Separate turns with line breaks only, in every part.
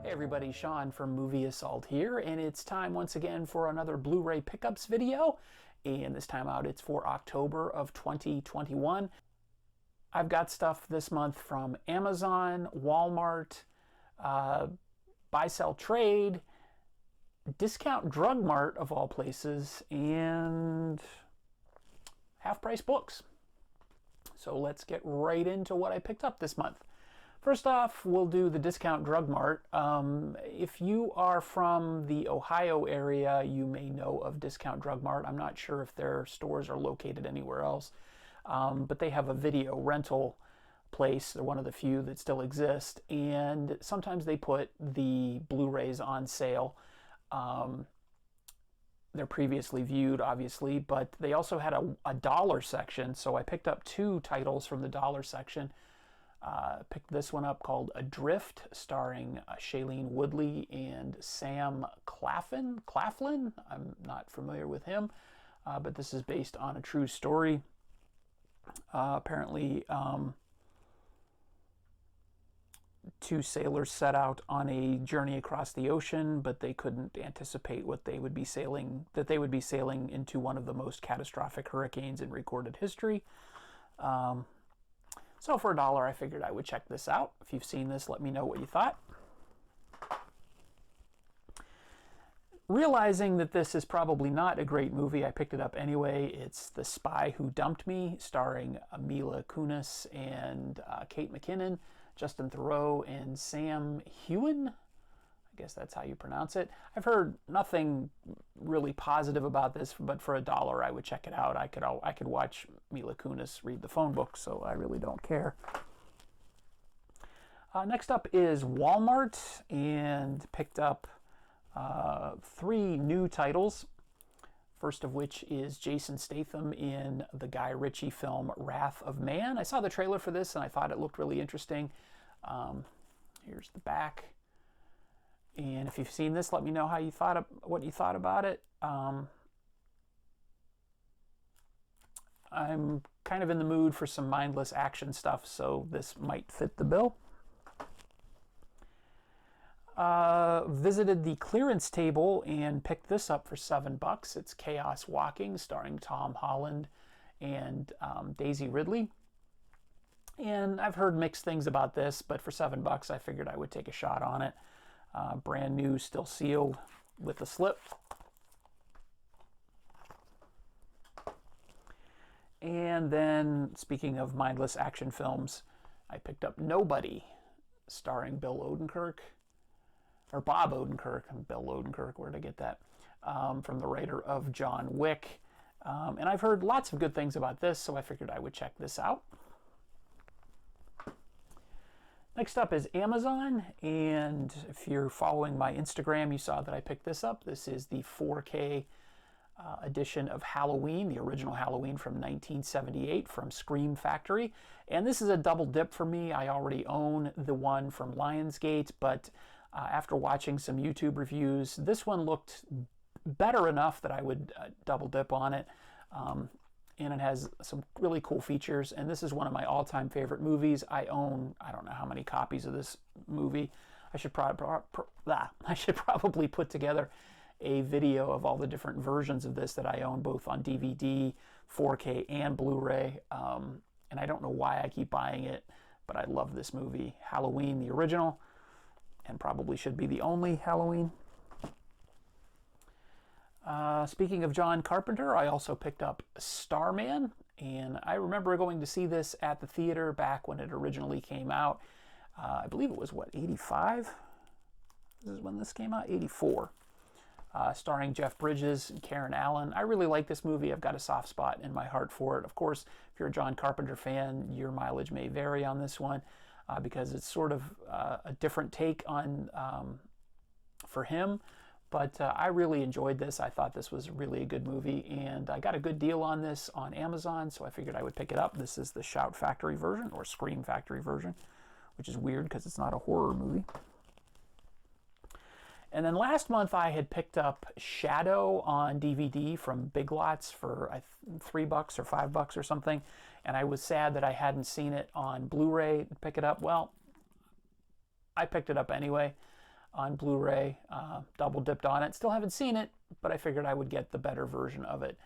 Hey everybody, Sean from Movie Assault here, and it's time once again for another Blu-ray pickups video, and this time out it's for October of 2021. I've got stuff this month from Amazon, Walmart, Buy Sell Trade, Discount Drug Mart of all places, and Half Price Books. So let's get right into what I picked up this month. First off, we'll do the Discount Drug Mart. If you are from the Ohio area, you may know of Discount Drug Mart. I'm not sure if their stores are located anywhere else, but they have a video rental place. They're one of the few that still exist, and sometimes they put the Blu-rays on sale. They're previously viewed, obviously, but they also had a dollar section, so I picked up two titles from the dollar section. Picked this one up called Adrift, starring Shailene Woodley and Sam Claflin. I'm not familiar with him, but this is based on a true story. Apparently, two sailors set out on a journey across the ocean, but they couldn't anticipate that they would be sailing into one of the most catastrophic hurricanes in recorded history. So for $1, I figured I would check this out. If you've seen this, let me know what you thought. Realizing that this is probably not a great movie, I picked it up anyway. It's The Spy Who Dumped Me, starring Mila Kunis and Kate McKinnon, Justin Theroux, and Sam Heughan. I guess that's how you pronounce it. I've heard nothing really positive about this, but for $1, I would check it out. I could watch Mila Kunis read the phone book, so I really don't care. Next up is Walmart, and picked up 3 new titles. First of which is Jason Statham in the Guy Ritchie film Wrath of Man. I saw the trailer for this and I thought it looked really interesting. Here's the back. And if you've seen this, let me know what you thought about it. I'm kind of in the mood for some mindless action stuff, so this might fit the bill. Visited the clearance table and picked this up for $7. It's Chaos Walking, starring Tom Holland and Daisy Ridley. And I've heard mixed things about this, but for $7, I figured I would take a shot on it. Brand new, still sealed with a slip. And then, speaking of mindless action films, I picked up Nobody, starring Bill Odenkirk. Or Bob Odenkirk. Bill Odenkirk, where did I get that? From the writer of John Wick. And I've heard lots of good things about this, so I figured I would check this out. Next up is Amazon, and if you're following my Instagram, you saw that I picked this up. This is the 4K edition of Halloween, the original Halloween from 1978 from Scream Factory. And this is a double dip for me. I already own the one from Lionsgate, but after watching some YouTube reviews, this one looked better enough that I would double dip on it. And it has some really cool features, and this is one of my all-time favorite movies. I own, I don't know how many copies of this movie. I should probably put together a video of all the different versions of this that I own, both on DVD, 4K, and Blu-ray. And I don't know why I keep buying it, but I love this movie. Halloween, the original, and probably should be the only Halloween. Speaking of John Carpenter, I also picked up Starman, and I remember going to see this at the theater back when it originally came out. I believe it was, 85? This is when this came out? 84. Starring Jeff Bridges and Karen Allen. I really like this movie. I've got a soft spot in my heart for it. Of course, if you're a John Carpenter fan, your mileage may vary on this one, because it's sort of a different take on for him. But I really enjoyed this. I thought this was really a good movie, and I got a good deal on this on Amazon, so I figured I would pick it up. This is the Shout Factory version, or Scream Factory version, which is weird because it's not a horror movie. And then last month I had picked up Shadow on DVD from Big Lots for $3 or $5 or something, and I was sad that I hadn't seen it on Blu-ray to pick it up. Well, I picked it up anyway. on Blu-ray, double dipped on it. Still haven't seen it, but I figured I would get the better version of it.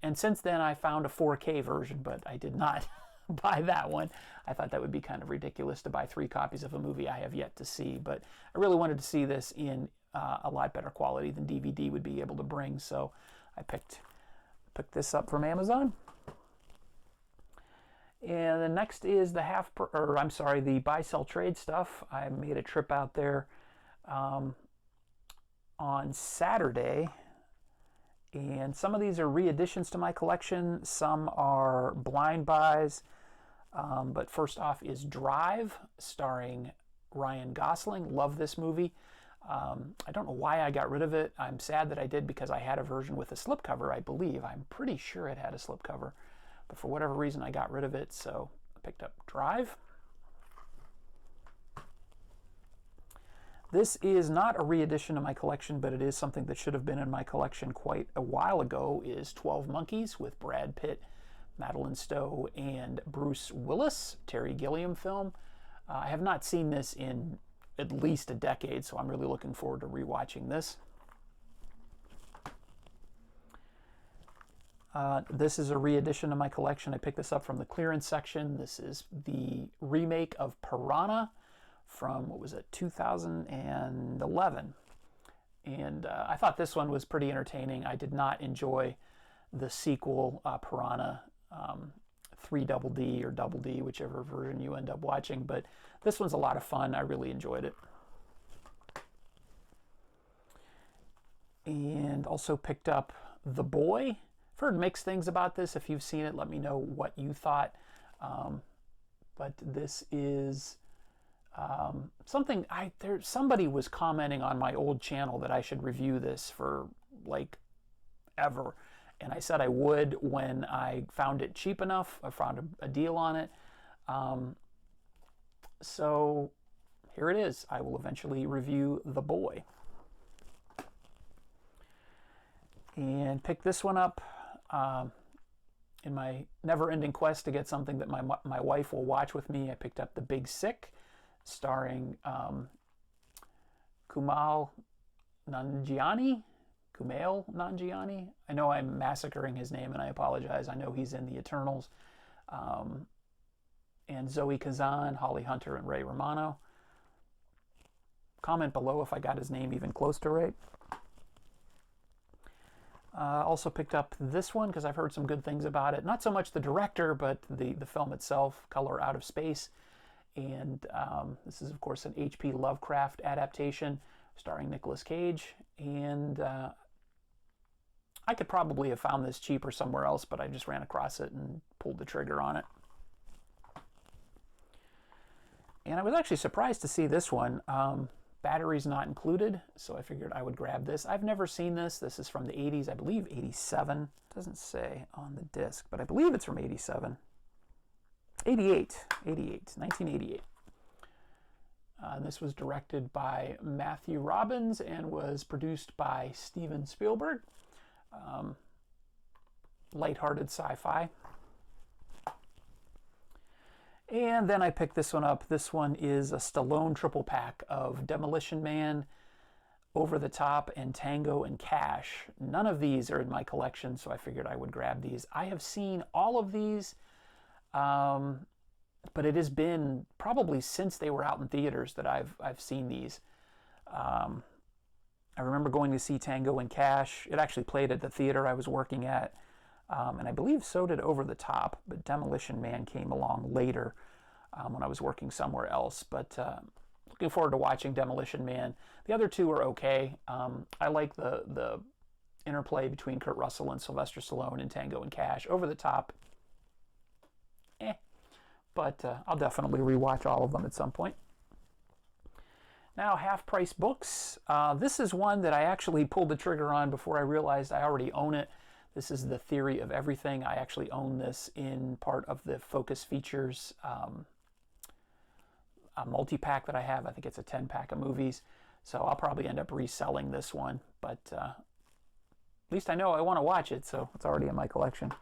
And since then I found a 4K version, but I did not buy that one. I thought that would be kind of ridiculous to buy 3 copies of a movie I have yet to see, but I really wanted to see this in a lot better quality than DVD would be able to bring, so I picked this up from Amazon. And the next is the the buy sell trade stuff. I made a trip out there on Saturday, and some of these are re-additions to my collection, some are blind buys. But first off is Drive, starring Ryan Gosling. Love this movie. I don't know why I got rid of it. I'm sad that I did, because I had a version with a slipcover, I believe. I'm pretty sure it had a slipcover, but for whatever reason I got rid of it, so I picked up Drive. This is not a re-edition to my collection, but it is something that should have been in my collection quite a while ago, is 12 Monkeys with Brad Pitt, Madeline Stowe, and Bruce Willis, Terry Gilliam film. I have not seen this in at least a decade, so I'm really looking forward to rewatching this. This is a re-edition to my collection. I picked this up from the clearance section. This is the remake of Piranha from, what was it, 2011. And I thought this one was pretty entertaining. I did not enjoy the sequel, Piranha 3DD or Double D, whichever version you end up watching, but this one's a lot of fun. I really enjoyed it. And also picked up The Boy. I've heard mixed things about this. If you've seen it, let me know what you thought. But this is something somebody was commenting on my old channel that I should review this for like ever. And I said I would when I found it cheap enough. I found a deal on it. So here it is. I will eventually review The Boy. And pick this one up in my never-ending quest to get something that my wife will watch with me. I picked up The Big Sick, starring Kumail Nanjiani. I know I'm massacring his name, and I apologize. I know he's in The Eternals. And Zoe Kazan, Holly Hunter, and Ray Romano. Comment below if I got his name even close to right. Also picked up this one because I've heard some good things about it. Not so much the director, but the film itself, Color Out of Space. And this is, of course, an H.P. Lovecraft adaptation starring Nicolas Cage. And I could probably have found this cheaper somewhere else, but I just ran across it and pulled the trigger on it. And I was actually surprised to see this one. Batteries not included, so I figured I would grab this. I've never seen this. This is from the 80s, I believe 87. It doesn't say on the disc, but I believe it's from 87. 1988. This was directed by Matthew Robbins and was produced by Steven Spielberg. Lighthearted sci-fi. And then I picked this one up. This one is a Stallone triple pack of Demolition Man, Over the Top, and Tango and Cash. None of these are in my collection, so I figured I would grab these. I have seen all of these, but it has been probably since they were out in theaters that I've seen these. I remember going to see Tango and Cash. It actually played at the theater I was working at. And I believe so did Over the Top, but Demolition Man came along later when I was working somewhere else. But looking forward to watching Demolition Man. The other two are okay. I like the interplay between Kurt Russell and Sylvester Stallone in Tango and Cash. Over the Top, but I'll definitely rewatch all of them at some point. Now, half-price books. This is one that I actually pulled the trigger on before I realized I already own it. This is The Theory of Everything. I actually own this in part of the Focus Features a multi-pack that I have. I think it's a 10-pack of movies. So I'll probably end up reselling this one. But at least I know I want to watch it, so it's already in my collection.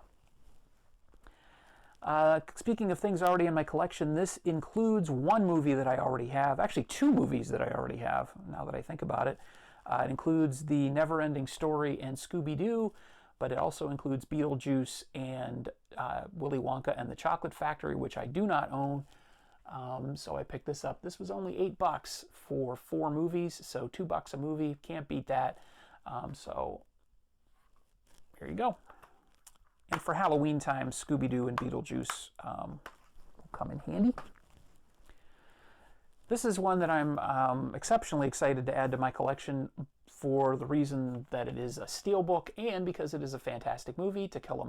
Speaking of things already in my collection, this includes one movie that I already have. Actually, two movies that I already have, now that I think about it. It includes The Never-Ending Story and Scooby-Doo, but it also includes Beetlejuice and Willy Wonka and the Chocolate Factory, which I do not own. So I picked this up. This was only $8 for 4 movies, so $2 a movie. Can't beat that. So here you go. And for Halloween time, Scooby-Doo and Beetlejuice will come in handy. This is one that I'm exceptionally excited to add to my collection for the reason that it is a steelbook and because it is a fantastic movie, To Kill a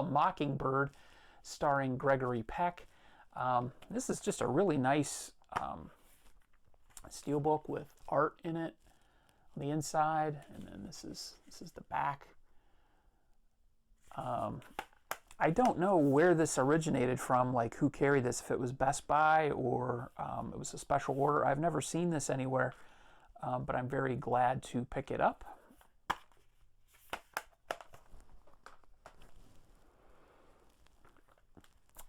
Mockingbird, starring Gregory Peck. This is just a really nice steelbook with art in it on the inside, and then this is the back. I don't know where this originated from, like who carried this, if it was Best Buy or it was a special order. I've never seen this anywhere, but I'm very glad to pick it up.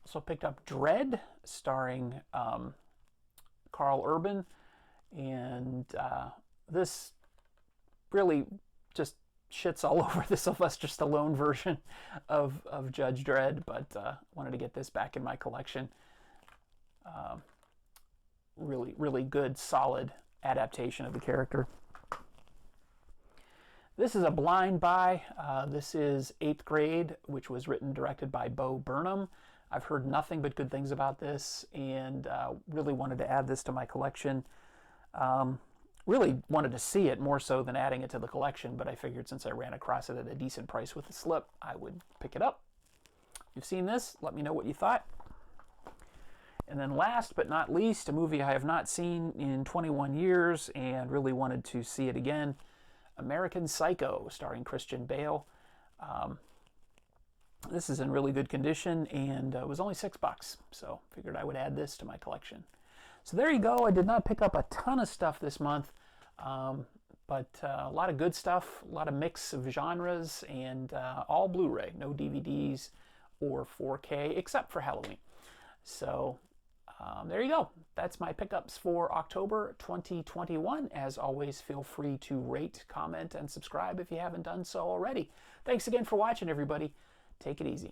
Also picked up Dread, starring Carl Urban, and this really just shits all over the Sylvester Stallone version of Judge Dredd, but wanted to get this back in my collection. Really good, solid adaptation of the character. This is a blind buy. This is 8th Grade, which was written and directed by Bo Burnham. I've heard nothing but good things about this, and really wanted to add this to my collection. Really wanted to see it more so than adding it to the collection, but I figured since I ran across it at a decent price with the slip, I would pick it up. If you've seen this, let me know what you thought. And then last but not least, a movie I have not seen in 21 years and really wanted to see it again, American Psycho, starring Christian Bale. This is in really good condition, and it was only $6, so figured I would add this to my collection. So there you go. I did not pick up a ton of stuff this month, but a lot of good stuff, a lot of mix of genres, and all Blu-ray, no DVDs or 4K, except for Halloween. So there you go. That's my pickups for October 2021. As always, feel free to rate, comment, and subscribe if you haven't done so already. Thanks again for watching, everybody. Take it easy.